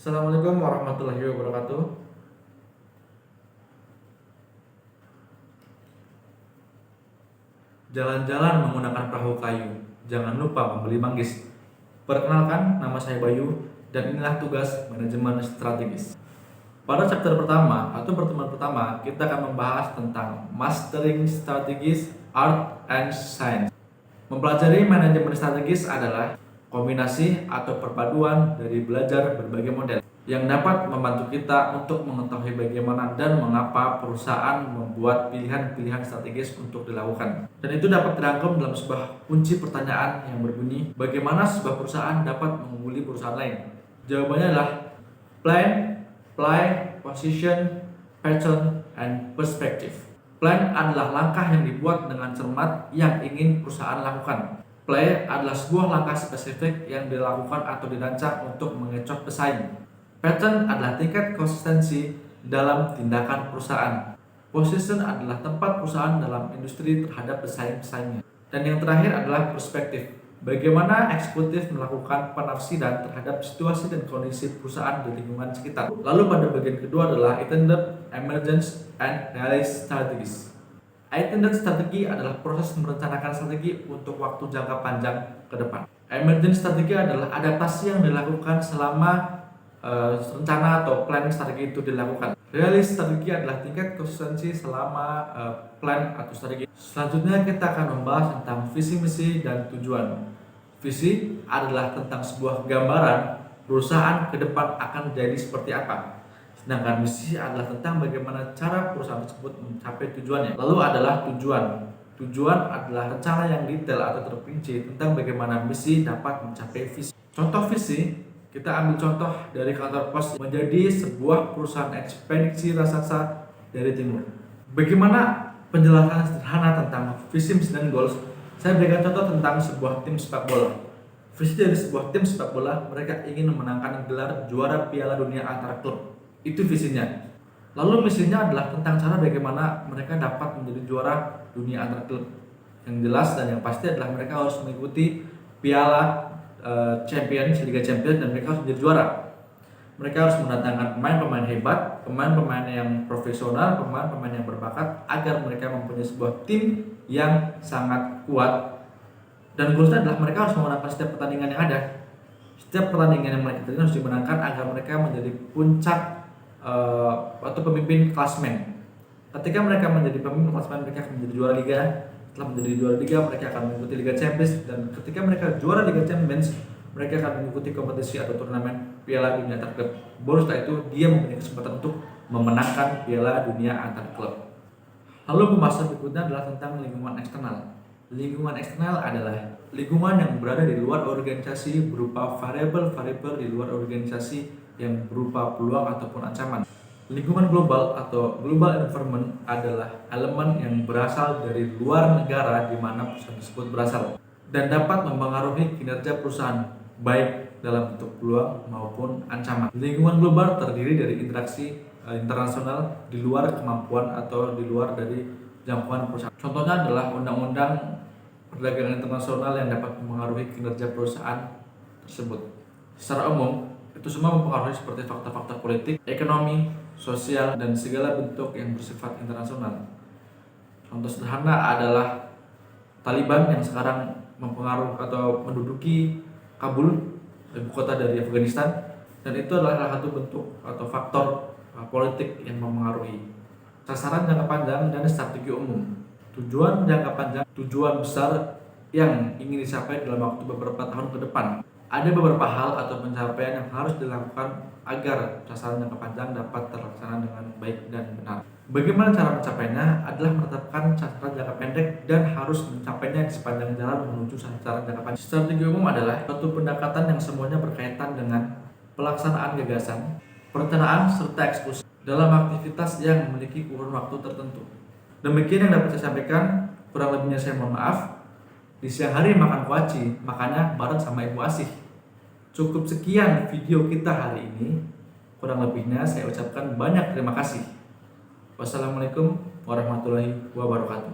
Assalamualaikum warahmatullahi wabarakatuh. Jalan-jalan menggunakan perahu kayu, jangan lupa membeli manggis. Perkenalkan, nama saya Bayu dan inilah tugas manajemen strategis. Pada chapter pertama atau pertemuan pertama, kita akan membahas tentang Mastering Strategis, Art and Science. Mempelajari manajemen strategis adalah kombinasi atau perpaduan dari belajar berbagai model yang dapat membantu kita untuk mengetahui bagaimana dan mengapa perusahaan membuat pilihan-pilihan strategis untuk dilakukan. Dan itu dapat dirangkum dalam sebuah kunci pertanyaan yang berbunyi, bagaimana sebuah perusahaan dapat mengungguli perusahaan lain? Jawabannya adalah plan, play, position, pattern, and perspective. Plan adalah langkah yang dibuat dengan cermat yang ingin perusahaan lakukan. Play adalah sebuah langkah spesifik yang dilakukan atau dirancang untuk mengecoh pesaing. Pattern adalah tingkat konsistensi dalam tindakan perusahaan. Position adalah tempat perusahaan dalam industri terhadap pesaing-pesaingnya. Dan yang terakhir adalah perspektif. Bagaimana eksekutif melakukan penafsiran terhadap situasi dan kondisi perusahaan di lingkungan sekitar. Lalu pada bagian kedua adalah intended, emergence, and realized strategies. Intended strategi adalah proses merencanakan strategi untuk waktu jangka panjang ke depan. Emergent strategi adalah adaptasi yang dilakukan selama rencana atau plan strategi itu dilakukan. Realist strategi adalah tingkat konsistensi selama plan atau strategi. Selanjutnya kita akan membahas tentang visi, misi, dan tujuan. Visi adalah tentang sebuah gambaran perusahaan ke depan akan jadi seperti apa. Sedangkan misi adalah tentang bagaimana cara perusahaan tersebut mencapai tujuannya. Lalu adalah tujuan. Tujuan adalah rencana yang detail atau terperinci tentang bagaimana misi dapat mencapai visi. Contoh visi, kita ambil contoh dari kantor pos menjadi sebuah perusahaan ekspedisi raksasa dari timur. Bagaimana penjelasan sederhana tentang visi, misi, dan goals? Saya berikan contoh tentang sebuah tim sepak bola. Visi dari sebuah tim sepak bola, mereka ingin memenangkan gelar juara Piala Dunia antar klub. Itu visinya. Lalu misinya adalah tentang cara bagaimana mereka dapat menjadi juara dunia antar klub. Yang jelas dan yang pasti adalah mereka harus mengikuti Piala Champions, Liga Champions, dan mereka harus menjadi juara. Mereka harus mendatangkan pemain-pemain hebat, pemain-pemain yang profesional, pemain-pemain yang berbakat agar mereka mempunyai sebuah tim yang sangat kuat. Dan goalsnya adalah mereka harus memenangkan setiap pertandingan yang ada. Setiap pertandingan yang mereka terima harus dimenangkan agar mereka menjadi puncak atau pemimpin klasmen. Ketika mereka menjadi pemimpin klasmen, mereka akan menjadi juara liga. Setelah menjadi juara liga, mereka akan mengikuti Liga Champions, dan ketika mereka juara Liga Champions, mereka akan mengikuti kompetisi atau turnamen Piala Dunia antar klub. Baru setelah itu dia mempunyai kesempatan untuk memenangkan Piala Dunia antar klub. Lalu pembahasan berikutnya adalah tentang lingkungan eksternal. Lingkungan eksternal adalah lingkungan yang berada di luar organisasi berupa variabel-variabel di luar organisasi yang berupa peluang ataupun ancaman. Lingkungan global atau global environment adalah elemen yang berasal dari luar negara di mana perusahaan tersebut berasal dan dapat mempengaruhi kinerja perusahaan baik dalam bentuk peluang maupun ancaman. Lingkungan global terdiri dari interaksi internasional di luar kemampuan atau di luar dari jangkauan perusahaan. Contohnya adalah undang-undang perdagangan internasional yang dapat mempengaruhi kinerja perusahaan tersebut. Secara umum, itu semua mempengaruhi seperti fakta-fakta politik, ekonomi, sosial, dan segala bentuk yang bersifat internasional. Contoh sederhana adalah Taliban yang sekarang mempengaruhi atau menduduki Kabul, ibu kota dari Afghanistan, dan itu adalah salah satu bentuk atau faktor politik yang mempengaruhi. Sasaran jangka panjang dan strategi umum. Tujuan jangka panjang, tujuan besar yang ingin dicapai dalam waktu beberapa tahun ke depan. Ada beberapa hal atau pencapaian yang harus dilakukan agar sasaran jangka panjang dapat terlaksana dengan baik dan benar. Bagaimana cara mencapainya adalah menetapkan sasaran jangka pendek dan harus mencapainya di sepanjang jalan menuju sasaran jangka panjang. Strategi umum adalah suatu pendekatan yang semuanya berkaitan dengan pelaksanaan gagasan, perencanaan, serta eksekusi dalam aktivitas yang memiliki kurun waktu tertentu. Demikian yang dapat saya sampaikan, kurang lebihnya saya mohon maaf. Di siang hari makan kuaci, makanya bareng sama Ibu Asih. Cukup sekian video kita hari ini. Kurang lebihnya saya ucapkan banyak terima kasih. Wassalamualaikum warahmatullahi wabarakatuh.